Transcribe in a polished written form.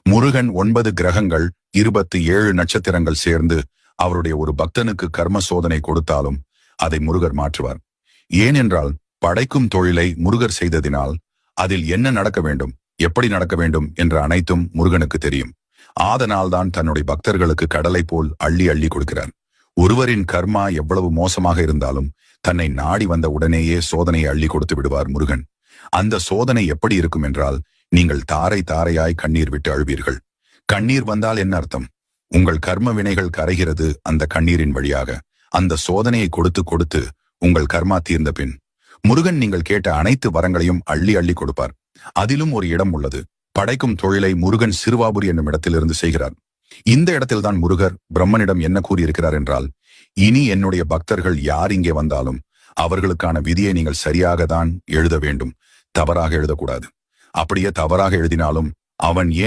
முருகன் 9 கிரகங்கள் 27 நட்சத்திரங்கள் சேர்ந்து அவருடைய ஒரு பக்தனுக்கு கர்ம சோதனை கொடுத்தாலும் அதை முருகர் மாற்றுவார். ஏனென்றால் படைக்கும் தொழிலை முருகர் செய்ததினால் அதில் என்ன நடக்க வேண்டும், எப்படி நடக்க வேண்டும் என்ற அனைத்தும் முருகனுக்கு தெரியும். ஆதனால்தான் தன்னுடைய பக்தர்களுக்கு கடலை போல் அள்ளி அள்ளி கொடுக்கிறார். ஒருவரின் கர்மா எவ்வளவு மோசமாக இருந்தாலும் தன்னை நாடி வந்த உடனேயே சோதனையை அள்ளி கொடுத்து விடுவார் முருகன். அந்த சோதனை எப்படி இருக்கும் என்றால், நீங்கள் தாரை தாரையாய் கண்ணீர் விட்டு அழுவீர்கள். கண்ணீர் வந்தால் என்ன அர்த்தம்? உங்கள் கர்ம வினைகள் கரைகிறது அந்த கண்ணீரின் வழியாக. அந்த சோதனையை கொடுத்து கொடுத்து உங்கள் கர்மா தீர்ந்த பின் முருகன் நீங்கள் கேட்ட அனைத்து வரங்களையும் அள்ளி அள்ளி கொடுப்பார். அதிலும் ஒரு இடம் உள்ளது. படைக்கும் தொழிலை முருகன் சிறுவாபுரி என்னும் இடத்திலிருந்து செய்கிறார். இந்த இடத்தில்தான் முருகர் பிரம்மனிடம் என்ன கூறியிருக்கிறார் என்றால், இனி என்னுடைய பக்தர்கள் யார் இங்கே வந்தாலும் அவர்களுக்கான விதியை நீங்கள் சரியாக தான் எழுத வேண்டும், தவறாக எழுதக்கூடாது. அப்படியே தவறாக எழுதினாலும் அவன் ஏன்